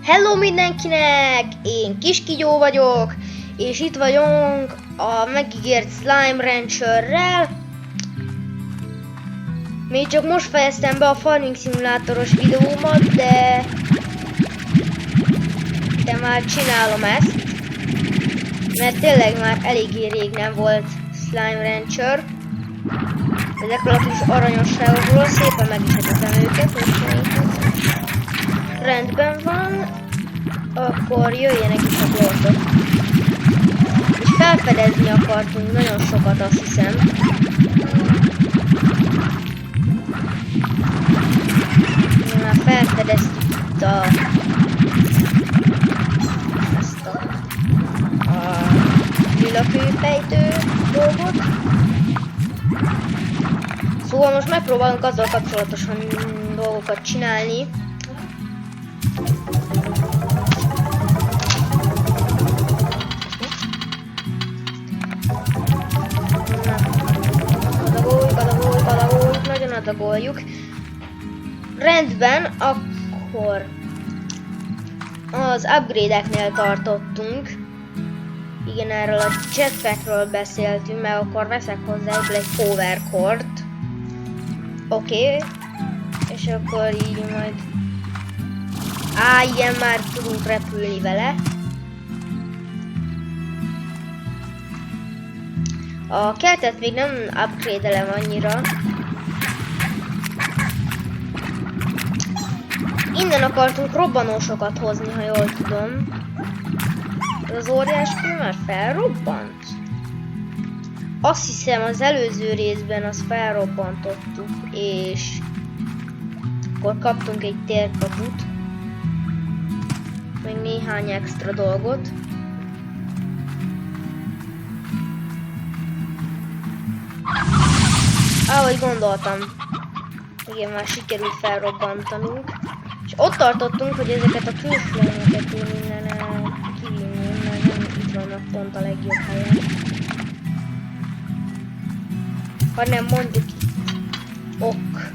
Hello mindenkinek! Én Kiskigyó vagyok, és itt vagyunk a megígért Slime Rancherrel. Még csak most fejeztem be a Farming Simulatoros videómat, de már csinálom ezt. Mert tényleg már eléggé rég nem volt Slime Rancher. Ezekről a kis aranyosságokról szépen megismerhetem őket. Rendben van, akkor jöjjenek is a boltok. És felfedezni akartunk nagyon sokat, azt hiszem. Már felfedeztük itt ezt a lilakőfejtő dolgot. Szóval most megpróbálunk azzal kapcsolatosan dolgokat csinálni. Nagyon adagoljuk. Rendben, akkor az upgrade-eknél tartottunk. Igen, erről a jetpackről beszéltünk, meg akkor veszek hozzá egy power cord. Oké. És akkor így majd... igen, már tudunk repülni vele. A kertet még nem upgrade-elem annyira. Innen akartunk robbanósokat hozni, ha jól tudom. Ez az óriás kő már felrobbant? Azt hiszem az előző részben azt felrobbantottuk, és akkor kaptunk egy térkaput. Meg néhány extra dolgot. Ahogy gondoltam. Igen, már sikerült felrobbantanunk. És ott tartottunk, hogy ezeket a külföldeket én innen kivinném, mert nem itt vannak pont a legjobb helyen. Hanem mondjuk itt. Ok.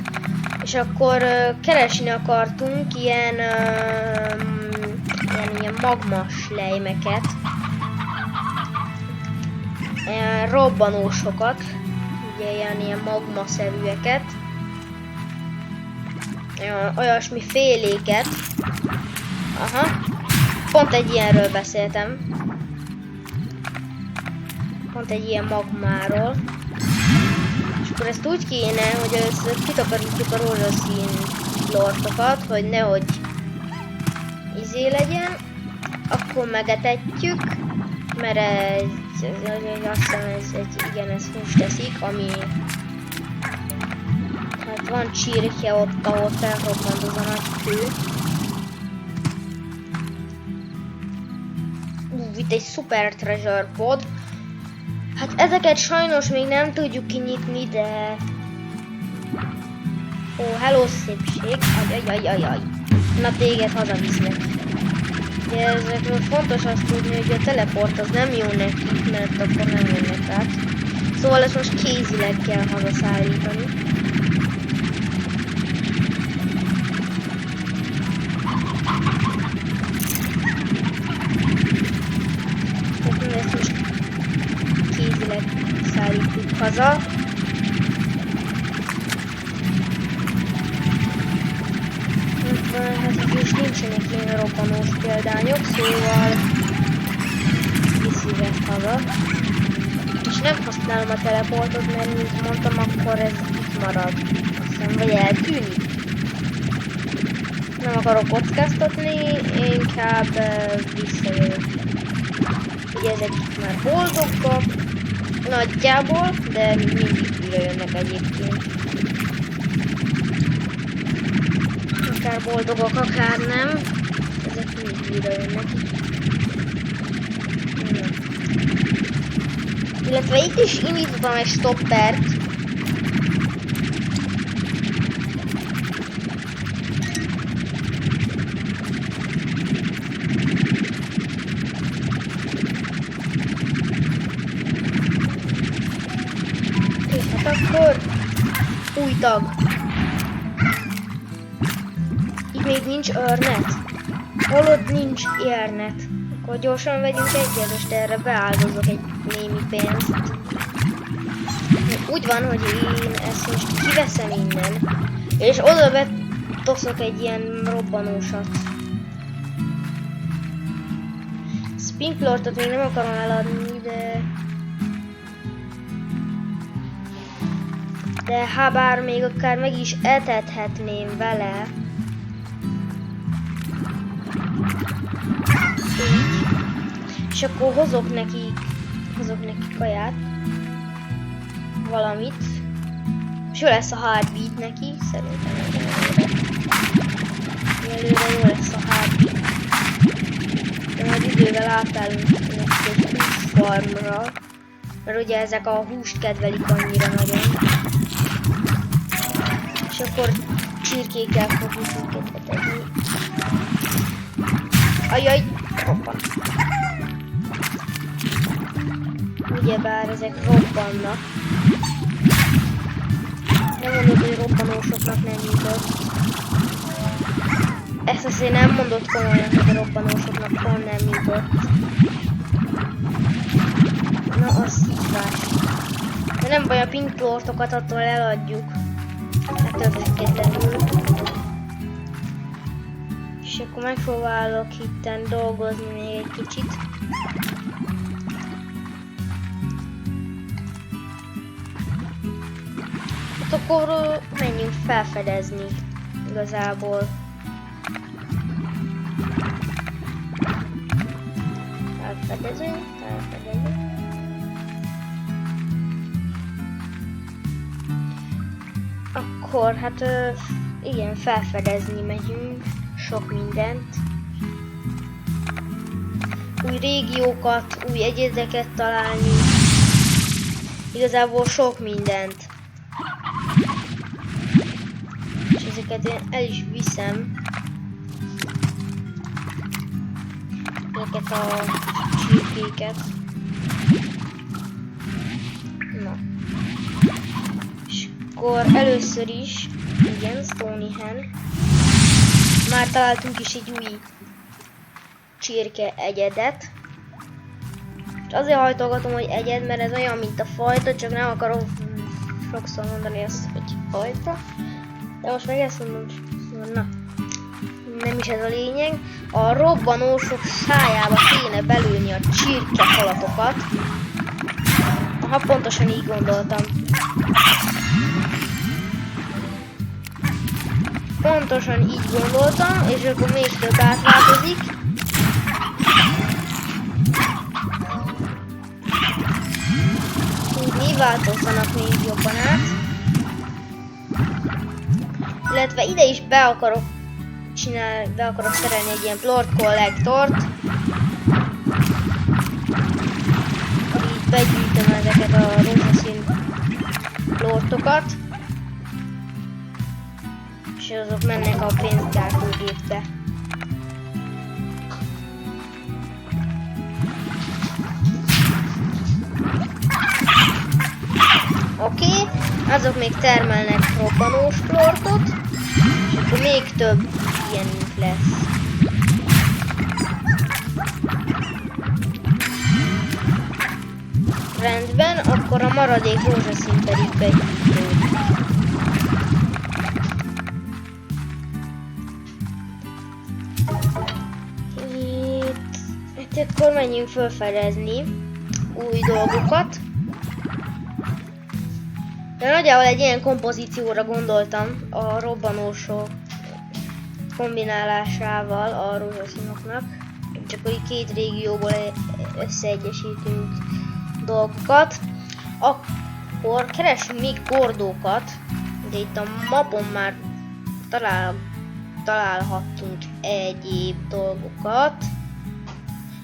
És akkor keresni akartunk ilyen magmas lejmeket. Ilyen robbanósokat. Ugye ilyen magmaszerűeket. Olyasmi féléket. Aha. Pont egy ilyenről beszéltem. Pont egy ilyen magmáról. És akkor ezt úgy kéne, hogy először kitakarítjuk a rózsaszín lortokat, hogy nehogy izé legyen. Akkor megetetjük, mert azt hiszem ez húst teszik, ami... Hát van csirke ott, ahol felrobbant az a nagy kő. Itt egy szuper treasure pod. Hát ezeket sajnos még nem tudjuk kinyitni, de... Ó, hello szépség. Ajajajajaj. Na téged hazavisznek. De ezekről fontos azt tudni, hogy a teleport az nem jó nekik, mert akkor nem jönnek át. Szóval ezt most kézileg kell hazaszállítani. Ezt most kézileg szállítjuk haza. Hát és nincsenek ilyen robbanós példányok, szóval viszívek haza. És nem használom a teleportot, mert mint mondtam, akkor ez itt marad. Azt hiszem, vagy eltűnik. Nem akarok kockáztatni, inkább visszajövök. Ugye ezek itt már boldogok, nagyjából, de mindig újra jönnek egyébként. Akár boldogok, akár nem, ezek mindig újra jönnek. Illetve itt is indítottam egy stoppert. És hát akkor új tag. Itt még nincs örnet. holott nincs érnet. Akkor gyorsan vegyünk egyet, és erre beáldozok egy némi pénzt. Úgy van, hogy én ezt most kiveszem innen, és oda betoszok egy ilyen robbanósat. Spinklortot még nem akarom eladni, de ha bár még akár meg is etethetném vele. Így. És akkor hozok neki kaját. Valamit. És jó lesz a heartbeat neki, szerintem. Előre jó lesz a heartbeat. De majd idővel átállunk egy farmra. Mert ugye ezek a húst kedvelik annyira nagyon. És akkor csirkékkel fogjuk őket etetni. Ajaj! Hoppa! Ugyebár ezek robbannak. Nem mondod, hogy robbanósoknak nem jutott. Ezt azért nem mondott komolyan, hogy a robbanósoknak pont nem jutott. Na, az szívás. De nem baj, a pink lortokat attól eladjuk. Ettől függetlenül. És akkor megpróbálok itten dolgozni még egy kicsit. Hát akkor menjünk felfedezni igazából. Felfedezünk. Akkor hát igen, felfedezni megyünk sok mindent. Új régiókat, új egyedeket találni. Igazából sok mindent. És ezeket én el is viszem. Ezeket a csirkéket. Na. És akkor először is, igen, Stonyhen. Már találtunk is egy új csirke egyedet. És azért hajtogatom, hogy egyed, mert ez olyan, mint a fajta, csak nem akarom sokszor mondani azt, hogy fajta. De most meg ezt mondom, na, nem is ez a lényeg. A robbanósok szájába kéne belülni a csirkefalatokat. Aha, pontosan így gondoltam. Pontosan így gondoltam, és akkor még több átváltozik. Így mi változzanak még jobban át. Illetve ide is be akarok szerelni egy ilyen plort collectort. Így begyűjtöm ezeket a rózsaszín plortokat. És azok mennek a pénztárgépbe. Oké, azok még termelnek robbanós plortot, és akkor még több ilyenünk lesz. Rendben, akkor a maradék rózsaszín pedig begyűjtődik. Itt akkor menjünk felfedezni új dolgokat. De nagyjából egy ilyen kompozícióra gondoltam a robbanósok kombinálásával a rózsaszínoknak. Csak hogy két régióból összeegyesítünk dolgokat. Akkor keresünk még gordókat. De itt a mapon már találhattunk egyéb dolgokat.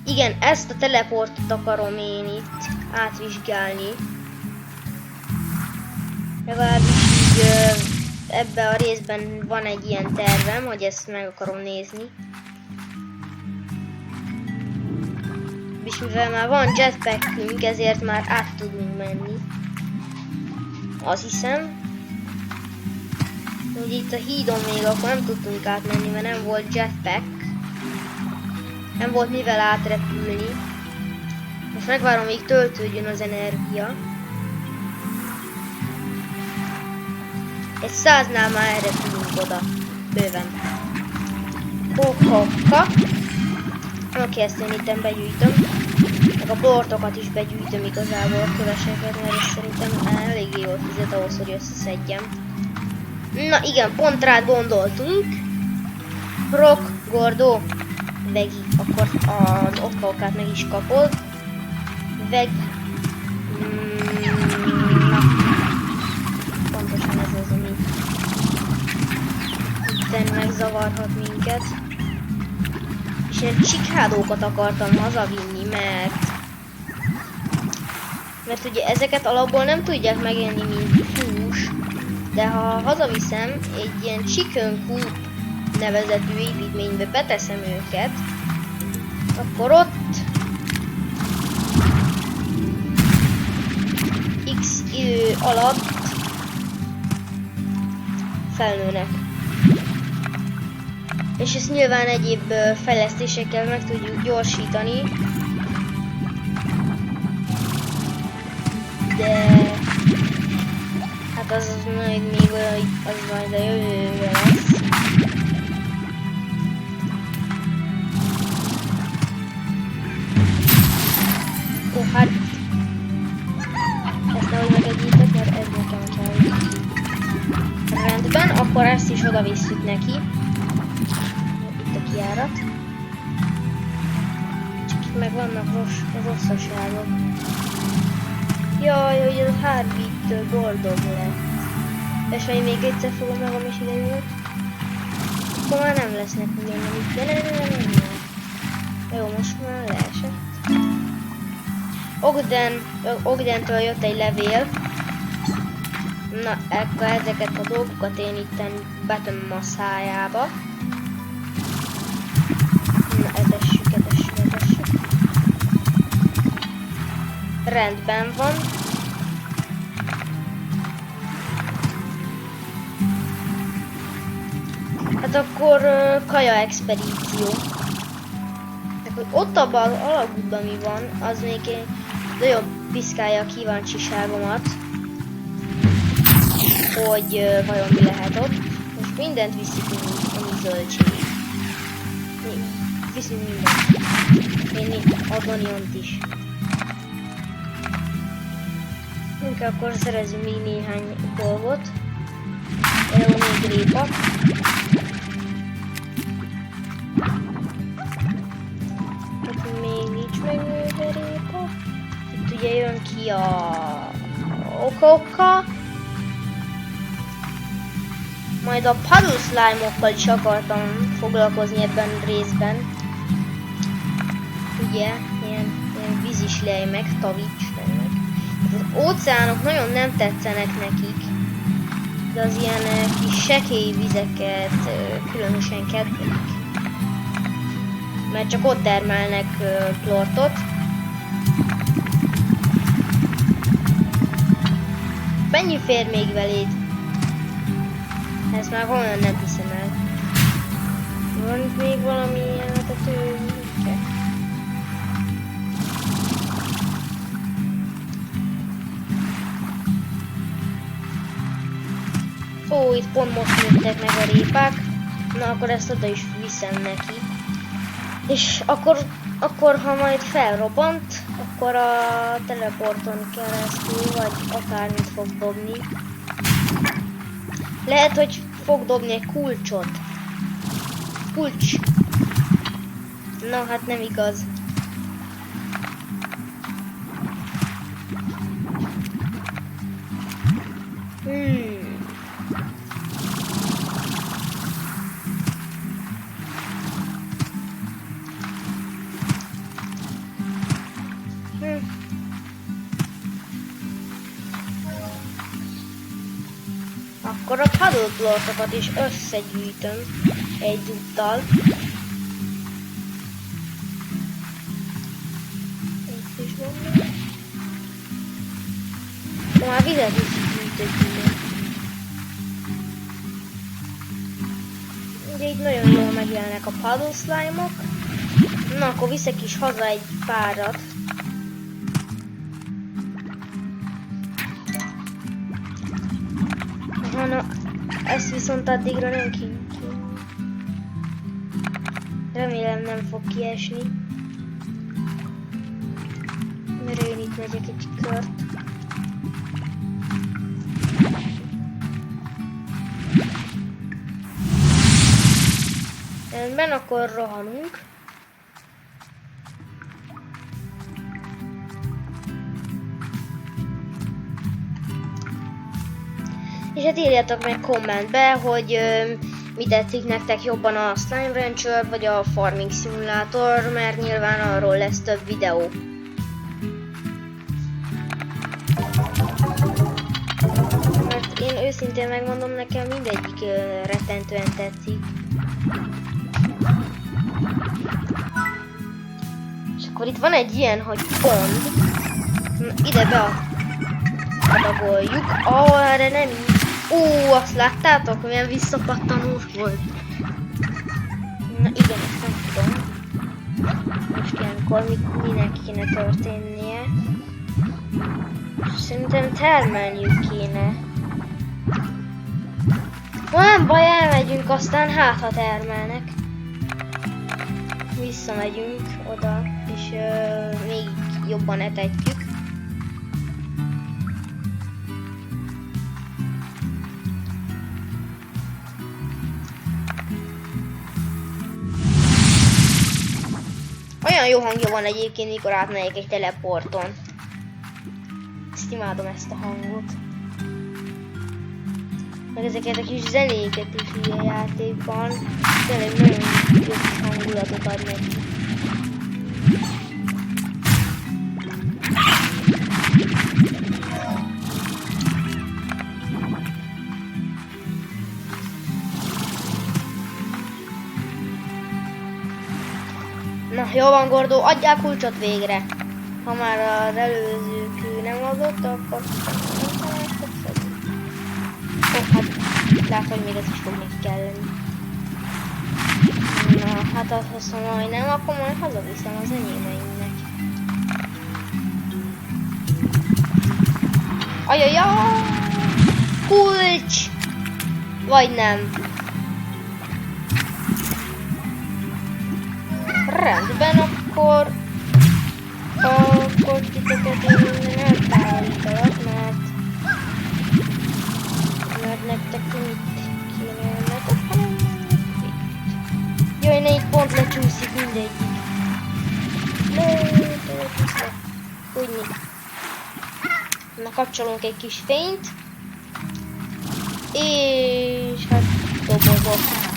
Igen, ezt a teleportot akarom én itt átvizsgálni. Legalábbis így ebben a részben van egy ilyen tervem, hogy ezt meg akarom nézni. És mivel már van jetpackünk, ezért már át tudunk menni. Azt hiszem. Hogy itt a hídon még akkor nem tudtunk átmenni, mert nem volt jetpack. Nem volt mivel átrepülni. Most megvárom, még töltődjön az energia. Egy 100-nál már elrepülünk oda. Bőven. Hoppa. Oké, ezt én itten begyűjtöm. Meg a bortokat is begyűjtöm igazából, a köveseket, mert ezt szerintem eléggé jól fizet ahhoz, hogy összeszedjem. Na igen, pont rád gondoltunk. Rock, Gordo, Vegi. Akkor az okkaokát meg is kapod. Veg... na. Pontosan ez az, ami itten megzavarhat minket. És ilyen csikádókat akartam hazavinni, mert ugye ezeket alapból nem tudják megenni, mint hús, de ha hazaviszem, egy ilyen chicken coop nevezetű építménybe beteszem őket, akkor ott X idő alatt felnőnek. És ezt nyilván egyéb fejlesztésekkel meg tudjuk gyorsítani. De hát az még az majd a jövőre lesz. Ó, hát ezt nehogy megegyítek, mert ez nekem kell. Rendben, akkor ezt is oda visszük neki. Itt a kijárat. Csak itt meg vannak rosszaságok. Jaj, hogy ez Harvey-től boldog lett. És ha én még egyszer fogom magam is ideülni, akkor már nem lesznek minden itt. De nem. Jó, most már leesett. Ogdentől jött egy levél. Na, akkor ezeket a dolgokat én itten betömöm a szájába. Na, etessük. Rendben van. Hát akkor kaja expedíció. Tehát, ott abban az alagútban mi van, az még egy nagyon piszkálja a kíváncsiságomat, hogy vajon mi lehet ott. Most mindent viszik, ami zöldség. Viszünk mindent. Én addoniont is. Inkább akkor szerezünk még néhány dolgot. Erről még répa. Itt még nincs meg répa. Itt ugye jön ki a okka. Majd a puddle slime-okkal is akartam foglalkozni ebben a részben. Ugye, ilyen vízis lejmek, tavics. Az óceánok nagyon nem tetszenek nekik, de az ilyen kis sekély vizeket különösen kedvelik. Mert csak ott termelnek klortot. Mennyi fér még beléd? Ezt már komolyan nem hiszem el. Van itt még valami ilyen tetőke? Ó, itt pont most nőttek meg a répák. Na, akkor ezt oda is viszem neki. És akkor ha majd felrobbant, akkor a teleporton keresztül, vagy akármit fog dobni. Lehet, hogy fog dobni egy kulcsot. Kulcs. Na, hát nem igaz. Akkor a puddle plortokat is összegyűjtöm egyúttal. Itt is van még. De már vizet is gyűjtöttünk. Ugye itt nagyon jól megjelennek a puddle slime-ok. Na, akkor viszek is haza egy párat. Aha, na, ezt viszont addigra nem ki. Remélem nem fog kiesni. Mert én itt megyek egy kört. Rendben, akkor rohanunk. És hát írjátok meg kommentbe, hogy mi tetszik nektek jobban, a Slime Rancher vagy a Farming Simulator, mert nyilván arról lesz több videó. Mert én őszintén megmondom, nekem mindegyik rettentően tetszik. És akkor itt van egy ilyen, hogy pont. Ide beadagoljuk. Erre nem így. Azt láttátok? Milyen visszapattanós volt. Na igen, ezt nem tudom. Most ilyenkor minek kéne történnie. Szerintem termelniük kéne. Nem baj, elmegyünk, aztán hát ha termelnek. Visszamegyünk oda, és még jobban etetjük. Olyan jó hangja van egyébként, mikor átmegyek egy teleporton. Ezt imádom, ezt a hangot. Meg ezeket a kis zenéket is így a játékban. Tényleg nagyon jó kis hangulatot ad neki. Na, jó van, Gordó, adjál kulcsot végre! Ha már az előzők nem adott, akkor hát lehet, hogy még ez is fog neki kelleni. Na, hát azt hiszem, hogy nem, akkor majd hazaviszem az enyémeimnek. Ajajaj! Kulcs! Vagy nem. Rendben, akkor titeket én eltávolítalak, mert nektek mit kéne jönnetek, hanem itt. Jaj, ne, itt pont lecsúszik mindegyik. Úgyni. Na, kapcsolunk egy kis fényt. És hát dobozok.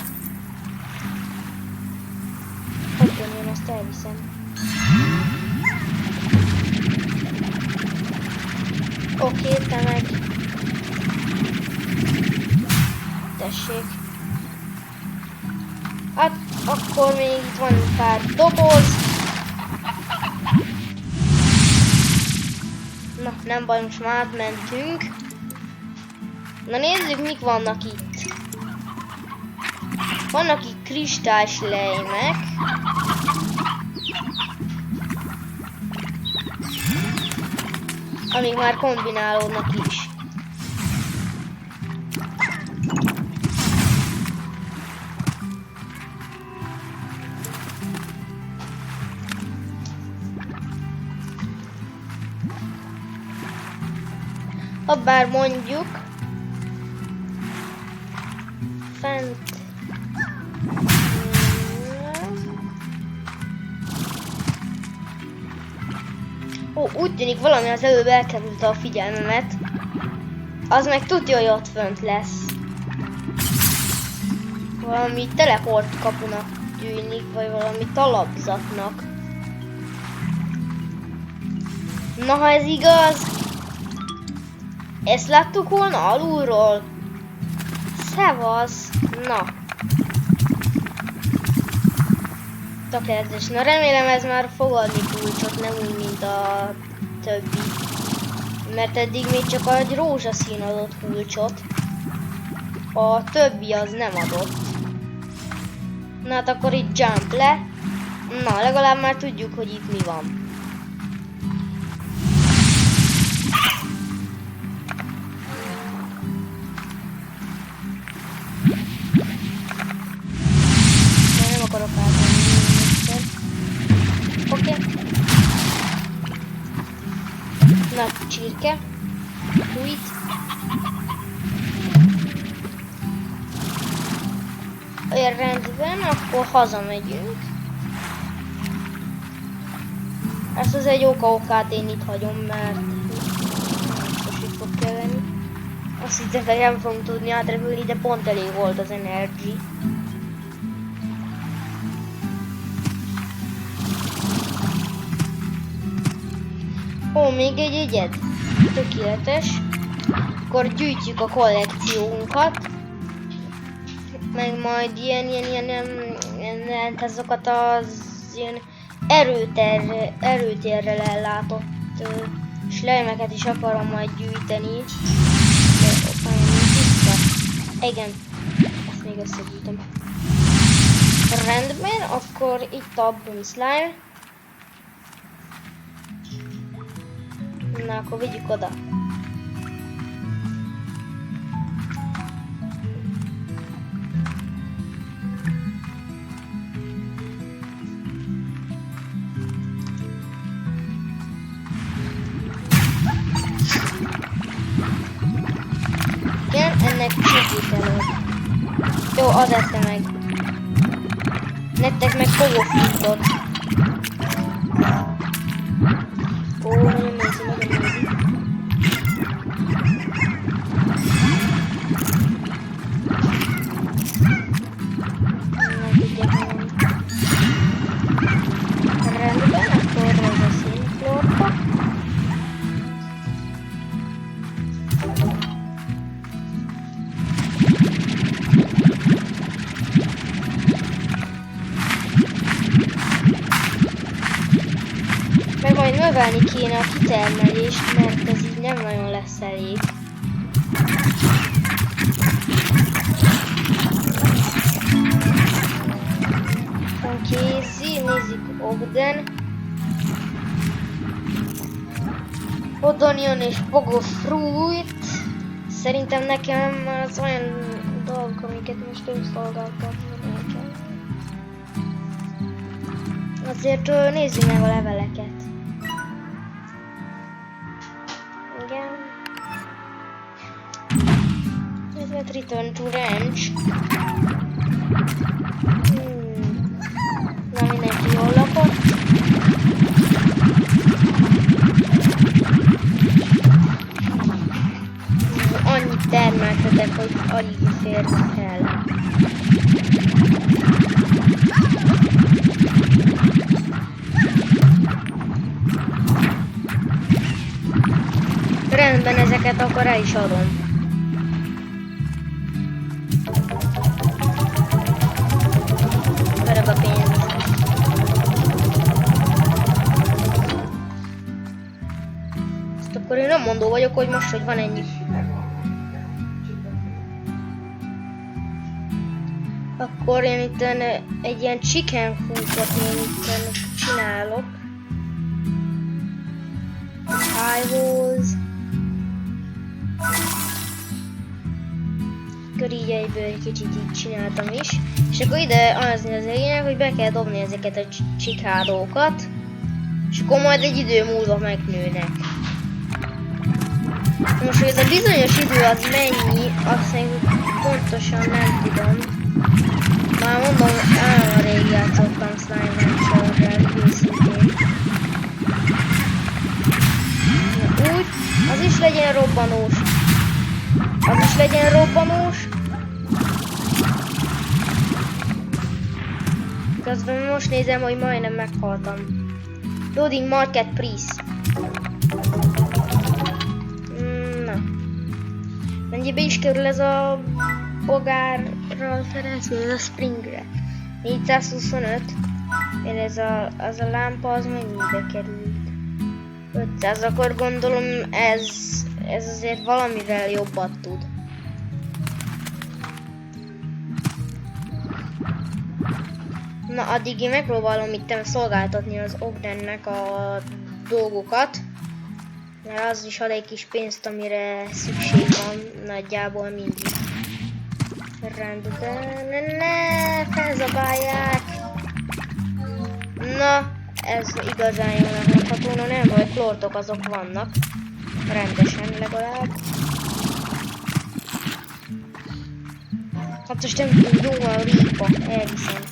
Hogyan én azt elviszem. Oké, te meg. Tessék. Hát, akkor még itt van pár doboz. Na, nem baj, most már átmentünk. Na nézzük, mik vannak itt. Vannak itt kristálylejmek. Amik már kombinálódnak is. Habár mondjuk fent úgy tűnik valami az előbb elkerülte a figyelmemet. Az meg tudja, hogy ott fönt lesz. Valami teleport kapunak tűnik, vagy valami talapzatnak. Na, ha ez igaz, ezt láttuk volna alulról? Szevasz! Na. Tökéletes. Na, remélem ez már fog adni kulcsot, nem úgy, mint a többi. Mert eddig még csak egy rózsaszín adott kulcsot. A többi az nem adott. Na hát akkor itt jump le. Na, legalább már tudjuk, hogy itt mi van. Nem akarok átvenni még egyszer. Oké. Na, csirke. Újt. Olyan rendben, akkor hazamegyünk. Ezt az egy oka-okát én itt hagyom, mert most itt fog kelleni. Azt hittem, hogy nem fogunk tudni átrepülni, de pont elég volt az energy. Ó, még egy egyed. Tökéletes. Akkor gyűjtjük a kollekciónkat. Meg majd ilyen azokat az ilyen erőtérrel ellátott slemeket is akarom majd gyűjteni. Igen, ezt még összegyűjtöm. Rendben, akkor itt a Boom Slime. Na, akkor vigyük oda. Igen, ennek csípítelő. Jó, az ette meg. Nektek meg fogófújtott. Ó, nagyon nézi, nagyon nézi. Nem tudják mondani. Rendben, akkor rozaszín florba. Meg majd növelni kéne a kitermelést, mert ez így nem nagyon lesz elég. Kézi, nézzük Ogden. Odon jön és Pogofruit. Szerintem nekem az olyan dolgok, amiket most ő szolgáltat. Azért nézzük meg a leveleket. Igen. Ez volt Return to Ranch. Na, mindenki jól lakott. Annyit termeltetek, hogy alig férnek el. Rendben, ezeket akkor el is adom. Pörög a pénz. Ezt akkor én nem mondó vagyok, hogy most, hogy van ennyi. Akkor én itt egy ilyen chicken foodot én itt csinálok. Highballs. Akkor így egyből egy kicsit így csináltam is. És akkor ide az lényeg, hogy be kell dobni ezeket a csikádókat. És akkor majd egy idő múlva megnőnek. Most, hogy ez a bizonyos idő az mennyi, azt még pontosan nem tudom. Már mondom, olyan rég játszottam Slime Rancher-rel, őszintén. Úgy, az is legyen robbanós. Az is legyen robbanós. Közben most nézem, hogy majdnem meghaltam. Loading Market Price. Na. Mennyibe is kerül ez a bogárral szerezni, ez a springre? 425. Az a lámpa az mennyibe került? 500, akkor gondolom ez azért valamivel jobbat tud. Na, addig én megpróbálom itt szolgáltatni az Ogdennek a dolgokat. Mert az is ad egy kis pénzt, amire szükség van nagyjából mindig. Rendben, ne felzabálják! Na, ez igazán jól megható, no nem baj, klórtok azok vannak. Rendesen legalább. Hát most nem jó a répa, elviszem.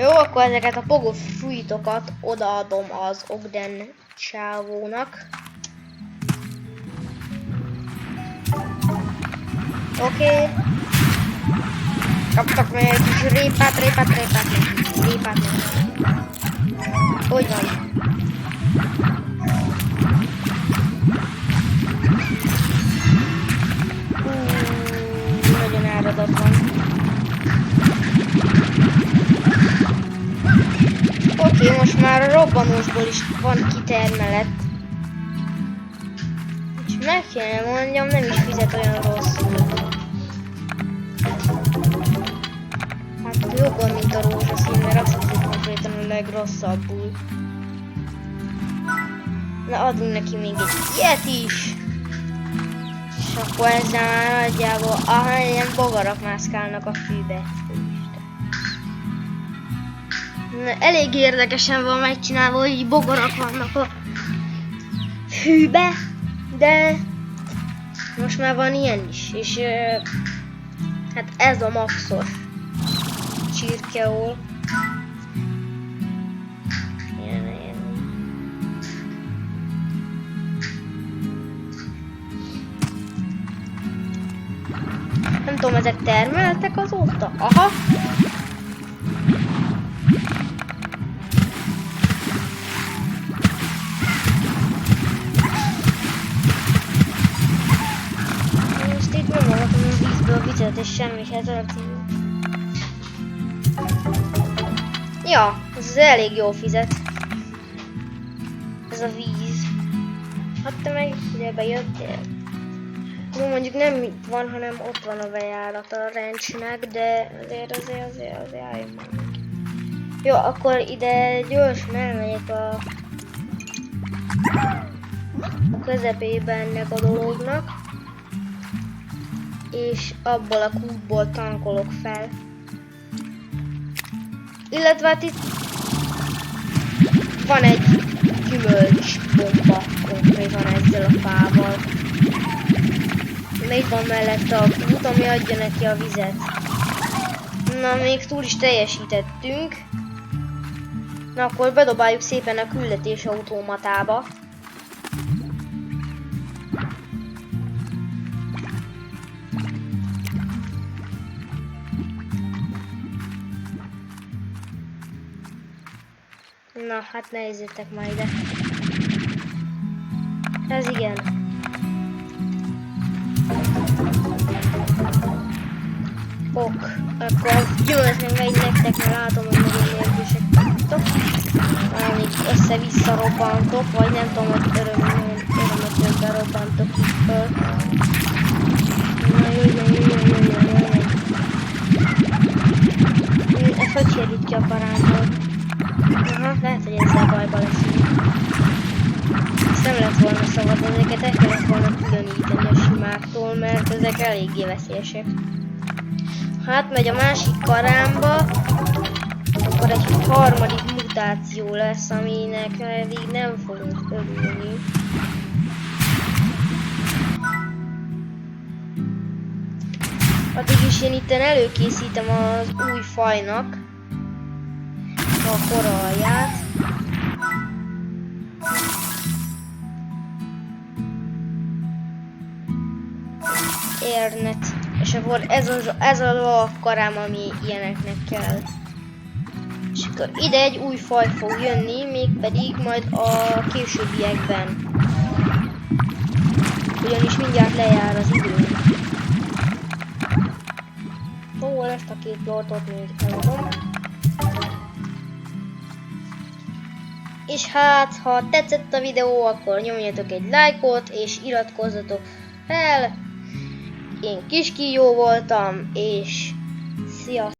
Jó, akkor ezeket a pogó fújtokat odaadom az Ogden csávónak. Oké. Kaptak meg egy kis répát. Hogy van? Nagyon áradat van. Oké, most már a robbanósból is van kitermelet. És meg kell mondjam, nem is fizet olyan rosszul. Hát jobban, mint a rózsaszín, mert azt hiszem konkrétan a legrosszabbul. Na, adunk neki még egy ilyet is. És akkor ezzel már nagyjából, ilyen bogarak mászkálnak a fűbe. Na, elég érdekesen van megcsinálva, hogy így bogarak vannak a fűbe, de most már van ilyen is, és hát ez a maxos csirkeol. Nem tudom, ezek termeltek azóta? Aha! Most itt nem hallgatom a vízből vizet, és semmi se történik. Ja, ez elég jól fizet. Ez a víz. Hát te meg ide bejöttél. No, mondjuk nem itt van, hanem ott van a bejárat a ranchnek, de azért álljunk meg. Jó, akkor ide gyorsan elmegyek a közepébe ennek a dolognak, és abból a kútból tankolok fel. Illetve hát itt van egy gyümölcsbomba konkrétan ezzel a fával. Még van mellette a kút, ami adja neki a vizet. Na, még túl is teljesítettünk. Na, akkor bedobáljuk szépen a küldetés automatába. Na, hát nézzétek már ide. Ez igen. Ok, akkor gyümölcsnek megy nektek, mert látom, hogy nagyon érzések tudtok. Valamit össze-vissza robbantok, vagy nem tudom, hogy örömötökben robbantok itt föl. Na jöjjön. Ez hogy sérít ki a parámból? Aha, lehet, hogy ezzel bajba leszünk. Ezt nem lett volna szabad, ezeket el kellett volna különíteni a simáktól, mert ezek eléggé veszélyesek. Hát megy a másik karámba, akkor egy harmadik mutáció lesz, aminek eddig nem fogunk örülni. Addig is én itten előkészítem az új fajnak a koralját. Érnet. És akkor ez a karám, ami ilyeneknek kell. És akkor ide egy új faj fog jönni, mégpedig majd a későbbiekben. Ugyanis mindjárt lejár az idő. Ó, ezt a két lortot még eladom. És hát, ha tetszett a videó, akkor nyomjatok egy lájkot, és iratkozzatok fel. Én Kiskijó voltam, és sziasztok!